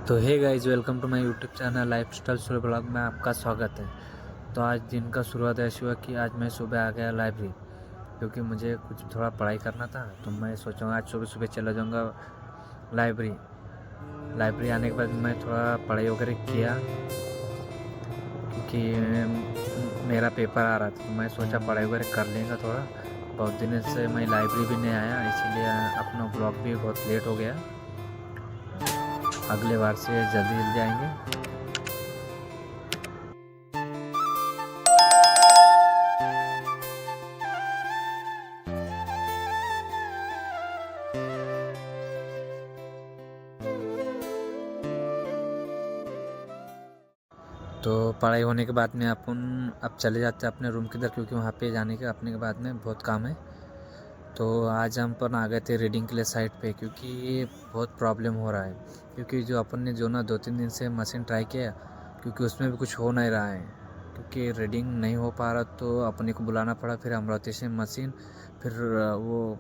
तो hey guys, welcome to my YouTube channel lifestyle Surya blog में आपका स्वागत है। तो आज दिन का शुरुआत ऐसी हुआ कि आज मैं सुबह आ गया लाइब्रेरी, क्योंकि मुझे कुछ थोड़ा पढ़ाई करना था। तो मैं सोचा आज सुबह सुबह चला जाऊँगा लाइब्रेरी। लाइब्रेरी आने के बाद मैं थोड़ा पढ़ाई वगैरह किया, क्योंकि मेरा पेपर आ रहा था। तो मैं सोचा पढ़ाई वगैरह कर लेंगे थोड़ा। बहुत दिन से मैं लाइब्रेरी भी नहीं आया, इसीलिए अपना ब्लॉग भी बहुत लेट हो गया। अगले बार से जल्दी जल्दी आएंगे। तो पढ़ाई होने के बाद में अपन अब चले जाते हैं अपने रूम की तरफ, क्योंकि वहाँ पे जाने के अपने के बाद में बहुत काम है। तो आज हम अपन आ गए थे रीडिंग के लिए साइट पे, क्योंकि बहुत प्रॉब्लम हो रहा है। क्योंकि जो अपन ने जो ना 2-3 दिन से मशीन ट्राई किया, क्योंकि उसमें भी कुछ हो नहीं रहा है, क्योंकि रीडिंग नहीं हो पा रहा। तो अपने को बुलाना पड़ा फिर अमरावती से मशीन। फिर वो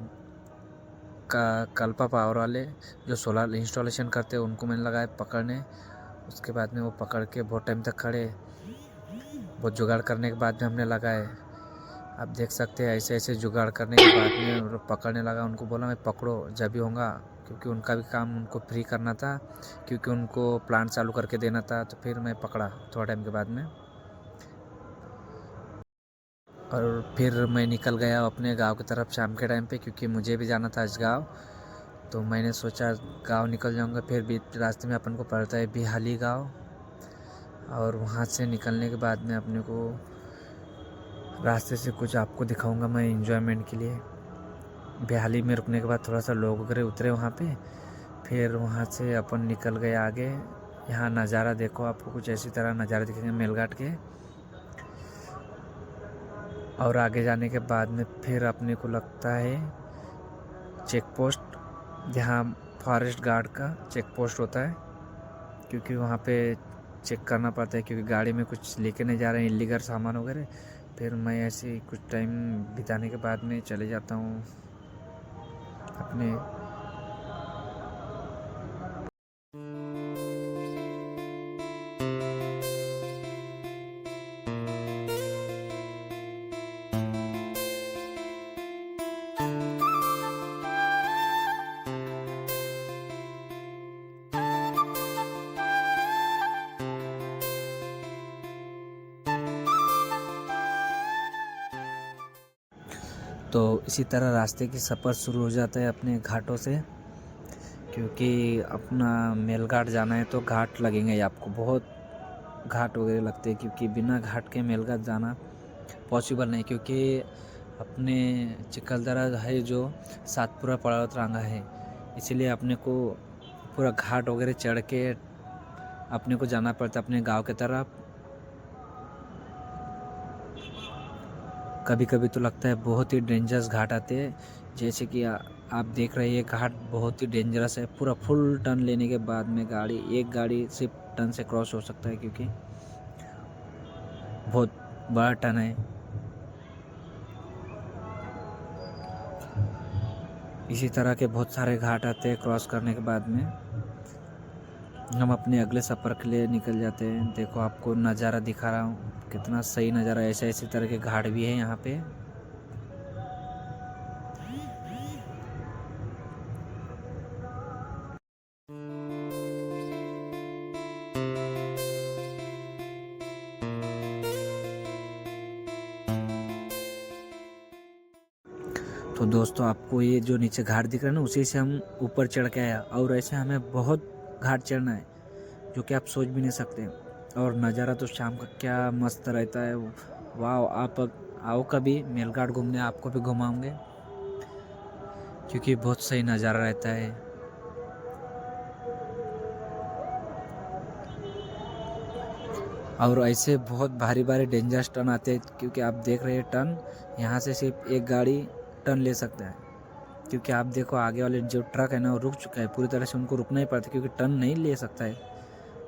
कल्पा पावर वाले जो सोलर इंस्टॉलेशन करते हैं उनको मैंने लगाया पकड़ने। उसके बाद में वो पकड़ के बहुत टाइम तक खड़े, बहुत जुगाड़ करने के बाद में हमने लगाए। आप देख सकते हैं ऐसे ऐसे जुगाड़ करने के बाद में पकड़ने लगा। उनको बोला मैं पकड़ो जब भी होगा, क्योंकि उनका भी काम उनको फ्री करना था, क्योंकि उनको प्लांट चालू करके देना था। तो फिर मैं पकड़ा थोड़ा टाइम के बाद में, और फिर मैं निकल गया अपने गांव की तरफ शाम के टाइम पे, क्योंकि मुझे भी जाना था आज गाँव। तो मैंने सोचा गांव निकल जाऊंगा। फिर बीच रास्ते में अपन को पड़ता है बिहाली गांव, और वहाँ से निकलने के बाद में अपने को रास्ते से कुछ आपको दिखाऊंगा मैं एंजॉयमेंट के लिए। बिहाली में रुकने के बाद थोड़ा सा लोग वगैरह उतरे वहाँ पे। फिर वहाँ से अपन निकल गए आगे। यहाँ नज़ारा देखो, आपको कुछ ऐसी तरह नज़ारा दिखेंगे मेलघाट के। और आगे जाने के बाद में फिर अपने को लगता है चेक पोस्ट, जहाँ फॉरेस्ट गार्ड का चेक पोस्ट होता है, क्योंकि वहाँ पे चेक करना पड़ता है, क्योंकि गाड़ी में कुछ लेके नहीं जा रहे हैं इलीगल सामान वगैरह। फिर मैं ऐसे कुछ टाइम बिताने के बाद में चले जाता हूँ अपने। तो इसी तरह रास्ते की सफ़र शुरू हो जाता है अपने घाटों से, क्योंकि अपना मेलघाट जाना है तो घाट लगेंगे ही आपको, बहुत घाट वगैरह लगते हैं, क्योंकि बिना घाट के मेलघाट जाना पॉसिबल नहीं। क्योंकि अपने चिखलदरा है जो सातपुरा पर्वतरांगा है, इसलिए अपने को पूरा घाट वगैरह चढ़ के अपने को जाना पड़ता है अपने गांव की तरफ। कभी कभी तो लगता है बहुत ही डेंजरस घाट आते हैं, जैसे कि आप देख रहे हैं ये घाट बहुत ही डेंजरस है। पूरा फुल टर्न लेने के बाद में एक गाड़ी सिर्फ टर्न से क्रॉस हो सकता है, क्योंकि बहुत बड़ा टर्न है। इसी तरह के बहुत सारे घाट आते हैं। क्रॉस करने के बाद में हम अपने अगले सफ़र के लिए निकल जाते हैं। देखो आपको नज़ारा दिखा रहा हूँ, कितना सही नज़ारा। ऐसे ऐसे तरह के घाट भी है यहाँ पे। तो दोस्तों आपको ये जो नीचे घाट दिख रहा है ना, उसी से हम ऊपर चढ़ के आया, और ऐसे हमें बहुत घाट चढ़ना है जो कि आप सोच भी नहीं सकते। और नज़ारा तो शाम का क्या मस्त रहता है। वाह, आप आओ कभी मेलघाट घूमने, आपको भी घुमाऊंगे, क्योंकि बहुत सही नज़ारा रहता है। और ऐसे बहुत भारी भारी डेंजरस टर्न आते हैं, क्योंकि आप देख रहे हैं टर्न, यहाँ से सिर्फ एक गाड़ी टर्न ले सकता है। क्योंकि आप देखो आगे वाले जो ट्रक है ना वो रुक चुका है पूरी तरह से, उनको रुकना ही पड़ता है, क्योंकि टर्न नहीं ले सकता है।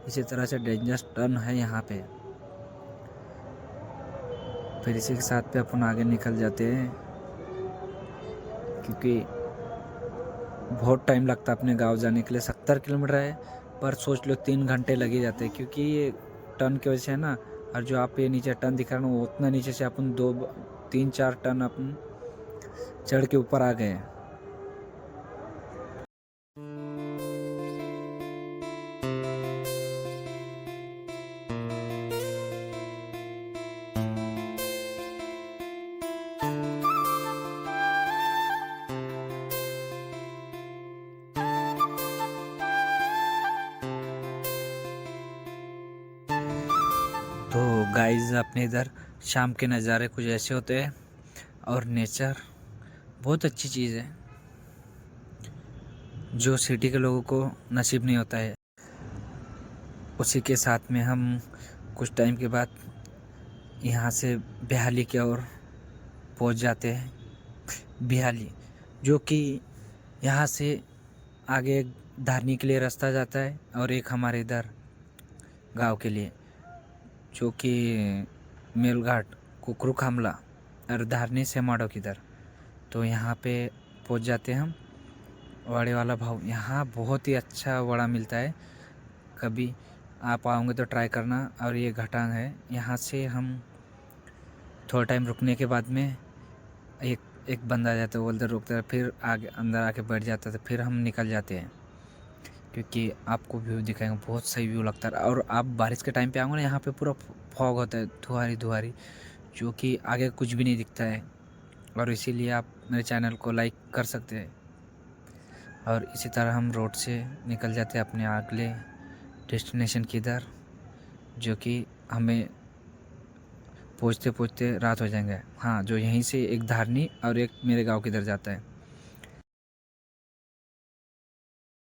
इसी तरह से डेंजरस टर्न है यहाँ पे। फिर इसी के साथ पे अपन आगे निकल जाते हैं, क्योंकि बहुत टाइम लगता है अपने गांव जाने के लिए। 70 किलोमीटर है, पर सोच लो 3 घंटे लग ही जाते हैं, क्योंकि ये टर्न की वजह से है ना। और जो आप ये नीचे टर्न दिखा रहे हो वो उतना नीचे से अपन 2-3-4 टर्न अपन चढ़ के ऊपर आ गए हैं। तो गाइस अपने इधर शाम के नज़ारे कुछ ऐसे होते हैं, और नेचर बहुत अच्छी चीज़ है जो सिटी के लोगों को नसीब नहीं होता है। उसी के साथ में हम कुछ टाइम के बाद यहाँ से बिहाली की ओर पहुँच जाते हैं। बिहाली जो कि यहाँ से आगे एक धारनी के लिए रास्ता जाता है, और एक हमारे इधर गांव के लिए जो कि मेलघाट कुकरू खामला और धारनी से माड़ो किधर। तो यहाँ पे पहुँच जाते हैं हम। वड़े वाला भाव यहाँ बहुत ही अच्छा वड़ा मिलता है, कभी आप आओगे तो ट्राई करना। और ये घटांग है, यहाँ से हम थोड़ा टाइम रुकने के बाद में एक बंदा आ जाता है, वो उधर रुकता है, फिर आगे अंदर आके बैठ जाता है, तो फिर हम निकल जाते हैं, क्योंकि आपको व्यू दिखाएंगे, बहुत सही व्यू लगता है। और आप बारिश के टाइम पे आओगे ना, यहाँ पे पूरा फॉग होता है, धुआरी, जो कि आगे कुछ भी नहीं दिखता है। और इसीलिए आप मेरे चैनल को लाइक कर सकते हैं। और इसी तरह हम रोड से निकल जाते हैं अपने अगले डेस्टिनेशन की इधर, जो कि हमें पहुँचते पहुँचते रात हो जाएंगे। हाँ, जो यहीं से एक धारनी और एक मेरे गांव की इधर जाता है।